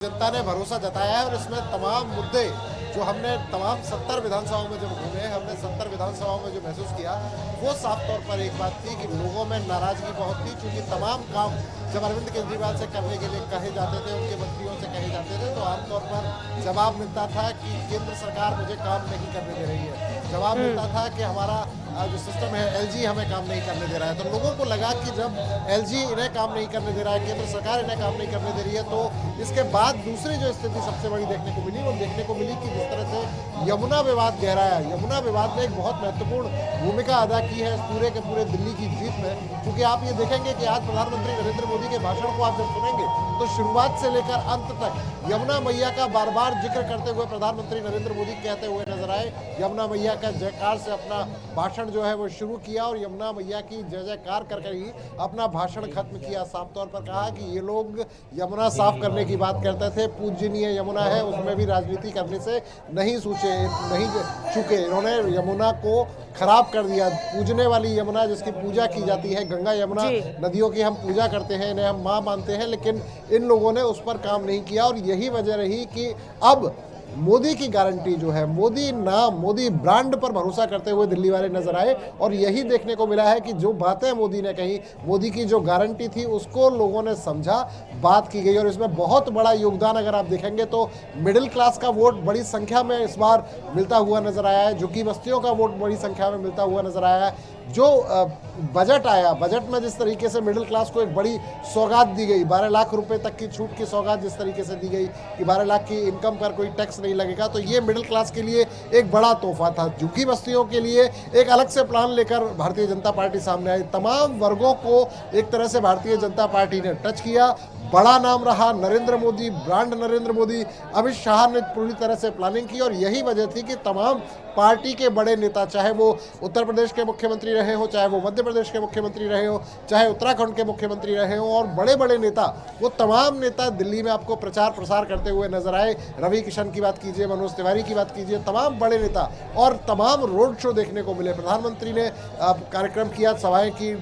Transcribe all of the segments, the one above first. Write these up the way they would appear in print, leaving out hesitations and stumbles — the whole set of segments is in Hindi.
जनता ने भरोसा जताया है और इसमें तमाम मुद्दे जो हमने तमाम 70 विधानसभाओं में जब घूमे, हमने 70 विधानसभाओं में जो महसूस किया, वो साफ तौर पर एक बात थी कि लोगों में नाराजगी बहुत थी, क्योंकि तमाम काम जब अरविंद केजरीवाल से करने के लिए कहे जाते थे, उनके मंत्रियों से कहे जाते थे, तो आमतौर पर जवाब मिलता था कि केंद्र सरकार मुझे काम नहीं करने दे रही है। जवाब मिलता था कि हमारा जो सिस्टम है एलजी हमें काम नहीं करने दे रहा है। तो लोगों को लगा कि जब एलजी इन्हें काम नहीं करने दे रहा है, केंद्र सरकार इन्हें काम नहीं करने दे रही है, तो इसके बाद दूसरी जो स्थिति सबसे बड़ी देखने को मिली, वो देखने को मिली कि जिस तरह से यमुना विवाद गहराया, यमुना विवाद ने एक बहुत महत्वपूर्ण भूमिका अदा की है इस पूरे के पूरे दिल्ली की जीत में। क्योंकि आप ये देखेंगे कि आज प्रधानमंत्री नरेंद्र मोदी के भाषण को आप जब सुनेंगे तो शुरुआत से लेकर अंत तक यमुना मैया का बार बार जिक्र करते हुए प्रधानमंत्री नरेंद्र मोदी कहते हुए नजर आए। यमुना मैया का जयकार से अपना भाषण जो है वो शुरू किया और यमुना मैया की जय जयकार कर ही अपना भाषण खत्म किया। साफ तौर पर कहा कि ये लोग यमुना साफ करने की बात करते थे, पूजनीय यमुना है, उसमें भी राजनीति करने से नहीं चूके। इन्होंने यमुना को खराब कर दिया। पूजने वाली यमुना जिसकी पूजा की जाती है, गंगा यमुना नदियों की हम पूजा करते हैं, इन्हें हम माँ मानते हैं, लेकिन इन लोगों ने उस पर काम नहीं किया। और यही वजह रही कि अब मोदी की गारंटी जो है, मोदी नाम, मोदी ब्रांड पर भरोसा करते हुए दिल्ली वाले नजर आए। और यही देखने को मिला है कि जो बातें मोदी ने कही, मोदी की जो गारंटी थी, उसको लोगों ने समझा, बात की गई। और इसमें बहुत बड़ा योगदान अगर आप देखेंगे तो मिडिल क्लास का वोट बड़ी संख्या में इस बार मिलता हुआ नजर आया है, झुग्गी बस्तियों का वोट बड़ी संख्या में मिलता हुआ नजर आया है। जो बजट आया, बजट में जिस तरीके से मिडिल क्लास को एक बड़ी सौगात दी गई, 12 लाख रुपए तक की छूट की सौगात जिस तरीके से दी गई कि 12 लाख की इनकम पर कोई टैक्स नहीं लगेगा, तो ये मिडिल क्लास के लिए एक बड़ा तोहफा था। झुग्गी बस्तियों के लिए एक अलग से प्लान लेकर भारतीय जनता पार्टी सामने आई। तमाम वर्गों को एक तरह से भारतीय जनता पार्टी ने टच किया। बड़ा नाम रहा नरेंद्र मोदी, ब्रांड नरेंद्र मोदी। अमित शाह ने पूरी तरह से प्लानिंग की और यही वजह थी कि तमाम पार्टी के बड़े नेता, चाहे वो उत्तर प्रदेश के मुख्यमंत्री रहे हो, चाहे वो मध्य प्रदेश के मुख्यमंत्री रहे हो, चाहे उत्तराखंड के मुख्यमंत्री रहे हो, और बड़े बड़े नेता, वो तमाम नेता दिल्ली में आपको प्रचार प्रसार करते हुए नजर आए। रवि किशन की बात कीजिए, मनोज तिवारी की बात कीजिए, तमाम बड़े नेता और तमाम रोड शो देखने को मिले। प्रधानमंत्री ने कार्यक्रम किया, सभाएं की,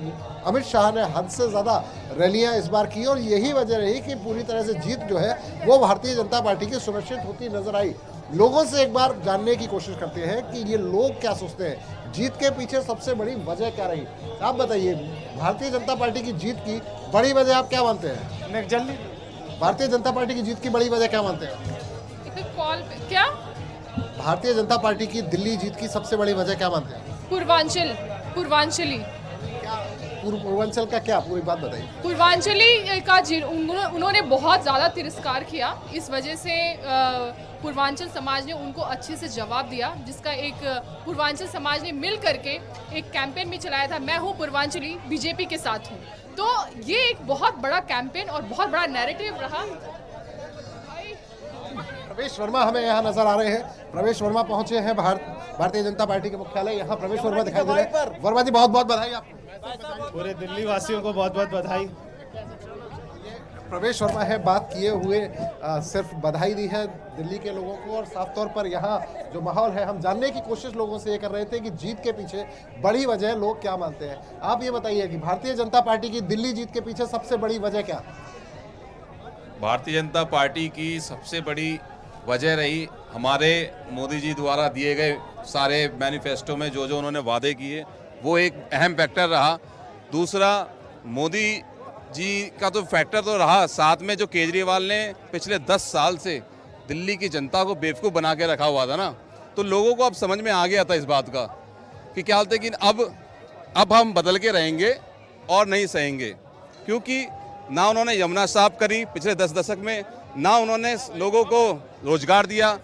अमित शाह ने हद से ज़्यादा रैलियां इस बार की। और यही वजह रही कि पूरी तरह से जीत जो है वो भारतीय जनता पार्टी की सुनिश्चित होती नजर आई। लोगों से एक बार जानने की कोशिश करते हैं कि ये लोग क्या सोचते हैं, जीत के पीछे सबसे बड़ी वजह क्या रही। आप बताइए, भारतीय जनता पार्टी की जीत की बड़ी वजह आप क्या मानते हैं? जल्दी भारतीय जनता पार्टी की जीत की बड़ी वजह क्या मानते हैं? क्या भारतीय जनता पार्टी की दिल्ली जीत की सबसे बड़ी वजह क्या मानते हैं? पूर्वांचली पूर्वांचल का क्या, पूरी बात बताइए। पूर्वांचली का उन्होंने बहुत ज़्यादा तिरस्कार किया, इस वजह से पूर्वांचल समाज ने उनको अच्छे से जवाब दिया, जिसका एक पूर्वांचल समाज ने मिल करके एक कैंपेन भी चलाया था, मैं हूँ पूर्वांचली, बीजेपी के साथ हूँ। तो ये एक बहुत बड़ा कैंपेन और बहुत बड़ा नैरेटिव रहा। प्रवेश वर्मा हमें यहाँ नजर आ रहे हैं। प्रवेश वर्मा पहुंचे हैं भारतीय जनता पार्टी के मुख्यालय, यहाँ प्रवेश वर्मा दिखाई दे रहे हैं। वर्मा जी, बहुत बहुत बधाई आपको। पूरे दिल्ली वासियों को बहुत बहुत बधाई। प्रवेश वर्मा है, बात किए हुए सिर्फ बधाई दी है दिल्ली के लोगों को। और साफ तौर पर यहाँ जो माहौल है, हम जानने की कोशिश लोगों से ये कर रहे थे कि जीत के पीछे बड़ी वजह लोग क्या मानते हैं। आप ये बताइए कि भारतीय जनता पार्टी की दिल्ली जीत के पीछे सबसे बड़ी वजह क्या? भारतीय जनता पार्टी की सबसे बड़ी वजह रही हमारे मोदी जी द्वारा दिए गए सारे मैनिफेस्टो में जो जो उन्होंने वादे किए, वो एक अहम फैक्टर रहा। दूसरा, मोदी जी का तो फैक्टर तो रहा, साथ में जो केजरीवाल ने पिछले 10 साल से दिल्ली की जनता को बेवकूफ़ बना के रखा हुआ था ना, तो लोगों को अब समझ में आ गया था इस बात का कि क्या होता है कि अब हम बदल के रहेंगे और नहीं सहेंगे। क्योंकि ना उन्होंने यमुना साफ करी पिछले 10 दशक में, ना उन्होंने लोगों को रोजगार दिया,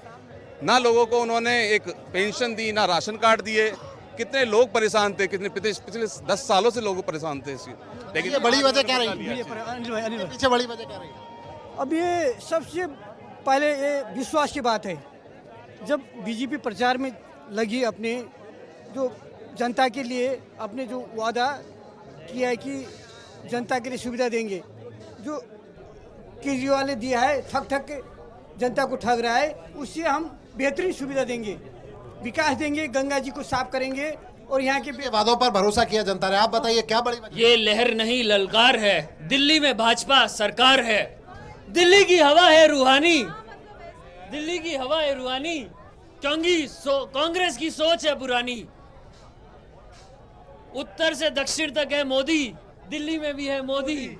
ना लोगों को उन्होंने एक पेंशन दी, ना राशन कार्ड दिए। कितने लोग परेशान थे, कितने पिछले 10 सालों से लोग परेशान थे इसकी। लेकिन ये बड़ी वजह क्या रही? पीछे बड़ी वजह क्या रही? अब ये सबसे पहले ये विश्वास की बात है। जब बीजेपी प्रचार में लगी, अपने जो जनता के लिए अपने जो वादा किया है कि जनता के लिए सुविधा देंगे, जो केजरीवाल ने दिया है, ठग के जनता को ठग रहा है, उससे हम बेहतरीन सुविधा देंगे, विकास देंगे, गंगा जी को साफ करेंगे और यहाँ के वादों पर भरोसा किया जनता ने। आप बताइए क्या बड़ी वजह? ये लहर नहीं ललकार है, दिल्ली में भाजपा सरकार है। दिल्ली की हवा है रूहानी, दिल्ली की हवा है रूहानी, क्योंकि कांग्रेस की सोच है पुरानी। उत्तर से दक्षिण तक है मोदी, दिल्ली में भी है मोदी,